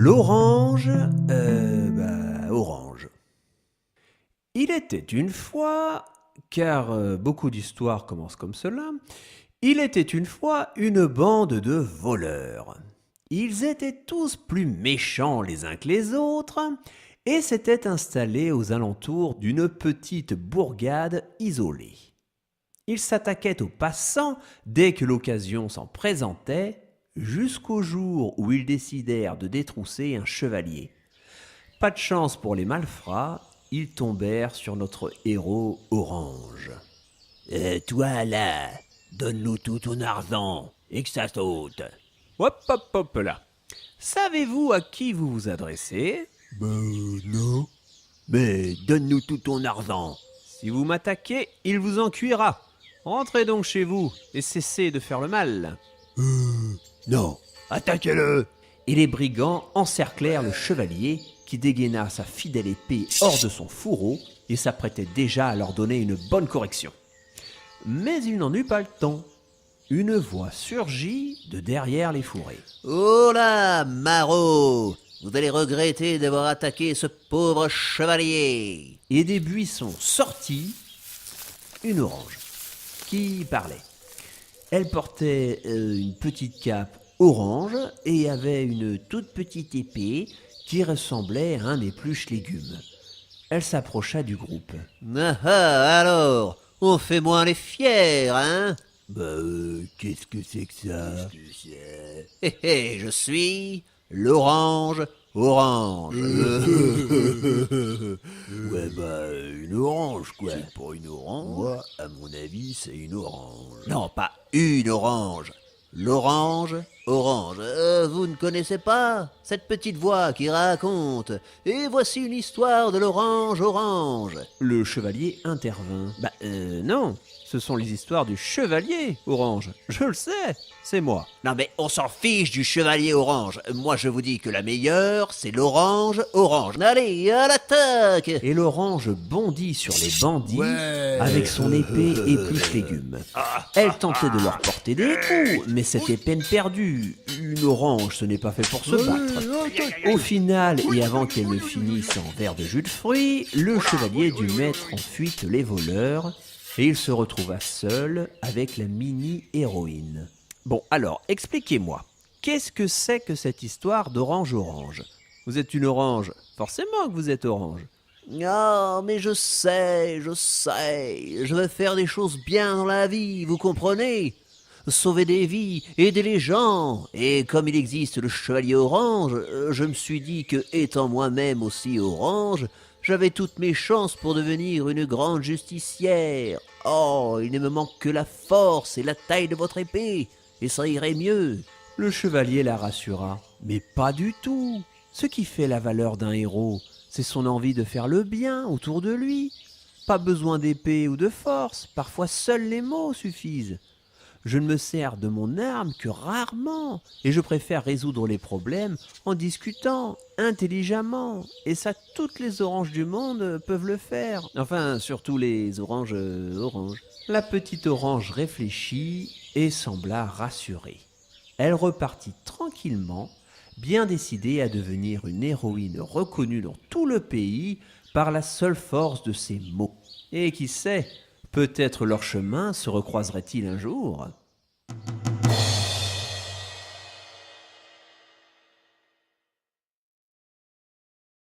L'orange, orange. Il était une fois, car beaucoup d'histoires commencent comme cela, il était une fois une bande de voleurs. Ils étaient tous plus méchants les uns que les autres et s'étaient installés aux alentours d'une petite bourgade isolée. Ils s'attaquaient aux passants dès que l'occasion s'en présentait, jusqu'au jour où ils décidèrent de détrousser un chevalier. Pas de chance pour les malfrats, ils tombèrent sur notre héros Orange. Toi là, donne-nous tout ton argent et que ça saute. Hop hop hop là. Savez-vous à qui vous vous adressez? Non. Mais donne-nous tout ton argent. Si vous m'attaquez, il vous en cuira. Rentrez donc chez vous et cessez de faire le mal. Non, attaquez-le. Et les brigands encerclèrent le chevalier qui dégaina sa fidèle épée hors de son fourreau et s'apprêtait déjà à leur donner une bonne correction. Mais il n'en eut pas le temps. Une voix surgit de derrière les fourrés. Oh là, maraud, vous allez regretter d'avoir attaqué ce pauvre chevalier. Et des buissons sortit une orange qui parlait. Elle portait une petite cape orange et avait une toute petite épée qui ressemblait à un épluche légumes. Elle s'approcha du groupe. Alors, on fait moins les fiers, hein? Qu'est-ce que c'est que ça? Je suis l'orange orange. Ouais, une orange, quoi. C'est pas une orange? Moi, à mon avis, c'est une orange. Non, pas une orange. L'orange orange. Vous ne connaissez pas cette petite voix qui raconte. Et voici une histoire de l'orange orange. Le chevalier intervint. Non, ce sont les histoires du chevalier orange. Je le sais, c'est moi. Non mais on s'en fiche du chevalier orange. Moi je vous dis que la meilleure, c'est l'orange orange. Allez, à l'attaque! Et l'orange bondit sur les bandits avec son épée épluche légumes. Elle tentait de leur porter des coups, mais c'était peine perdue. Une orange, ce n'est pas fait pour se battre. Au final, et avant qu'elle ne finisse en verre de jus de fruits, le chevalier dut mettre en fuite les voleurs et il se retrouva seul avec la mini-héroïne. Bon, alors, expliquez-moi, qu'est-ce que c'est que cette histoire d'orange-orange? Vous êtes une orange, forcément que vous êtes orange. Ah, mais je sais. Je veux faire des choses bien dans la vie, vous comprenez? Sauver des vies, aider les gens. Et comme il existe le chevalier orange, je me suis dit que, étant moi-même aussi orange, j'avais toutes mes chances pour devenir une grande justicière. Oh, il ne me manque que la force et la taille de votre épée, et ça irait mieux. Le chevalier la rassura. Mais pas du tout. Ce qui fait la valeur d'un héros, c'est son envie de faire le bien autour de lui. Pas besoin d'épée ou de force, parfois seuls les mots suffisent. Je ne me sers de mon arme que rarement, et je préfère résoudre les problèmes en discutant intelligemment. Et ça, toutes les oranges du monde peuvent le faire. Enfin, surtout les oranges oranges. La petite orange réfléchit et sembla rassurée. Elle repartit tranquillement, bien décidée à devenir une héroïne reconnue dans tout le pays par la seule force de ses mots. Et qui sait, peut-être leur chemin se recroiserait-il un jour.